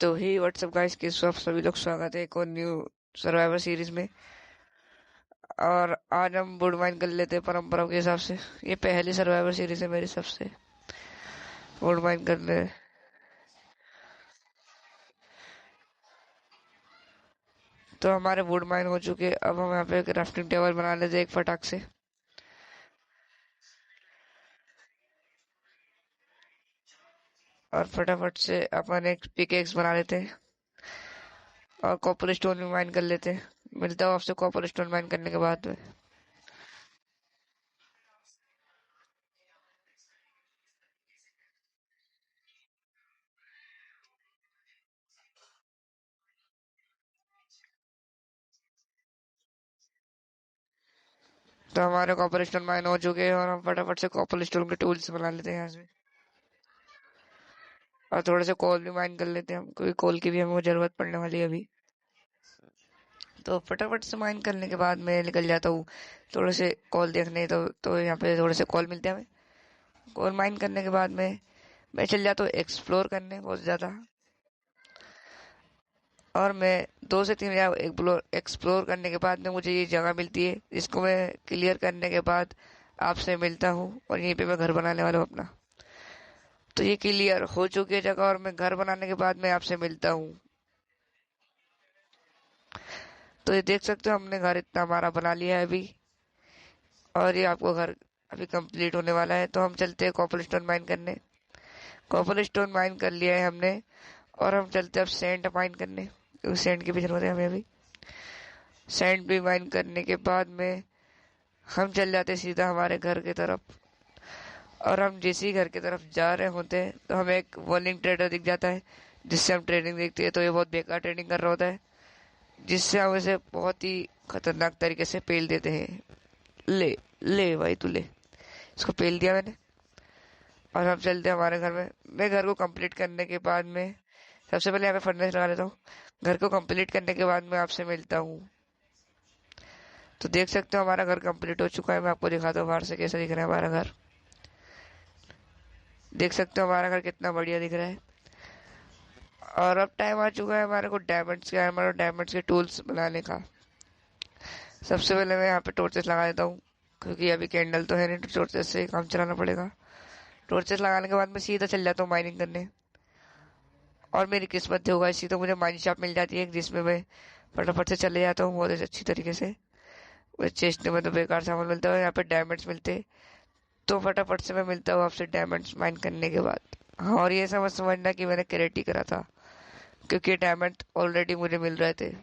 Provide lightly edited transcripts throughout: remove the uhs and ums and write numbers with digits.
तो ही WhatsApp guys, के सब सभी लोग स्वागत है एक और न्यू सर्वाइवर सीरीज में। और आज हम वुड माइन कर लेते हैं परंपरा के हिसाब से। ये पहली सर्वाइवर सीरीज है मेरी सबसे। वुड माइन कर ले। तो हमारे वुड माइन हो चुके, अब हम यहाँ पे क्राफ्टिंग टेबल बना लेते हैं एक फटाक से। और फटाफट से अपन एक पिकेक्स बना लेते हैं और कॉपर स्टोन भी माइन कर लेते हैं। मिलता हूँ आपसे कॉपर स्टोन माइन करने के बाद में। तो हमारे कॉपर स्टोन माइन हो चुके हैं और हम फटाफट से कॉपर स्टोन के टूल्स बना लेते हैं यहाँ से। और थोड़े से कोल भी माइन कर लेते हैं हम, क्योंकि कोल की भी हमें जरूरत पड़ने वाली है अभी। तो फटाफट से माइन करने के बाद मैं निकल जाता हूँ थोड़े से कॉल देखने। तो यहाँ पे थोड़े से कॉल मिलते हैं हमें। कॉल माइन करने के बाद में मैं चल जाता हूँ एक्सप्लोर करने बहुत ज़्यादा। और मैं 2 से 3 एक्सप्लोर करने के बाद में मुझे ये जगह मिलती है, जिसको मैं क्लियर करने के बाद आपसे मिलता हूँ। और यहीं पे मैं घर बनाने वाला हूँ अपना। तो ये क्लियर हो चुकी है जगह और मैं घर बनाने के बाद मैं आपसे मिलता हूँ। तो ये देख सकते हो हमने घर इतना हमारा बना लिया है अभी। और ये आपको घर अभी कंप्लीट होने वाला है। तो हम चलते हैं कॉपर स्टोन माइन करने। कॉपर स्टोन माइन कर लिया है हमने। और हम चलते हैं अब सैंड माइन करने, क्योंकि सैंड की भी जरूरत है हमें अभी। सैंड भी माइन करने के बाद में हम चल जाते हैं सीधा हमारे घर की तरफ। और हम जिस ही घर की तरफ जा रहे होते हैं तो हमें एक वॉर्निंग ट्रेडर दिख जाता है, जिससे हम ट्रेडिंग देखते हैं। तो ये बहुत बेकार ट्रेडिंग कर रहा होता है, जिससे हम इसे बहुत ही खतरनाक तरीके से पेल देते हैं। ले ले भाई तू ले। इसको पेल दिया मैंने। और हम चलते हैं हमारे घर में। मैं घर को कंप्लीट करने के बाद में सबसे पहले यहाँ पे फर्नेस लगा लेता हूँ। घर को कंप्लीट करने के बाद मैं आपसे मिलता हूँ। तो देख सकते हो हमारा घर कंप्लीट हो चुका है। मैं आपको दिखाता हूँ बाहर से कैसा दिख रहा है हमारा घर। देख सकते हो हमारा घर कितना बढ़िया दिख रहा है। और अब टाइम आ चुका है हमारे को डायमंड्स के आर्मर और डायमंड्स के टूल्स बनाने का। सबसे पहले मैं यहाँ पे टॉर्चेस लगा देता हूँ, क्योंकि अभी कैंडल तो है नहीं, तो टॉर्चेस से काम चलाना पड़ेगा। टॉर्चेस लगाने के बाद मैं सीधा चल जाता हूँ माइनिंग करने। और मेरी किस्मत होगा इसी, तो मुझे माइनिंग शॉप मिल जाती है जिसमें मैं फटाफट से चले जाता हूँ बहुत अच्छी तरीके से। चेस्ट में तो बेकार सामान मिलता है, यहाँ पे डायमंड्स मिलते। तो फटाफट से मैं मिलता हूँ आपसे डायमंड्स माइन करने के बाद। हाँ, और ये समझना कि मैंने क्रेडिट ही करा था, क्योंकि डायमंड ऑलरेडी मुझे मिल रहे थे।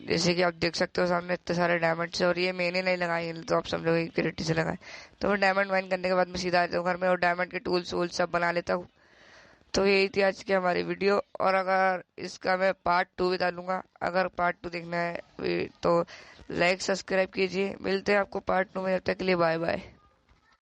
जैसे कि आप देख सकते हो सामने इतने सारे डायमंड्स है, और ये मैंने नहीं लगाए हैं, तो आप समझोगे क्रेडिट से लगाए। तो मैं डायमंड माइन करने के बाद मैं सीधा आ जाता हूँ घर में और डायमंड के टूल्स वूल्स सब बना लेता हूँ। तो यही थी आज की हमारी वीडियो। और अगर इसका मैं पार्ट 2 भी डालूंगा, अगर पार्ट 2 देखना है तो लाइक सब्सक्राइब कीजिए। मिलते हैं आपको पार्ट 2 में, जब तक के लिए बाय बाय।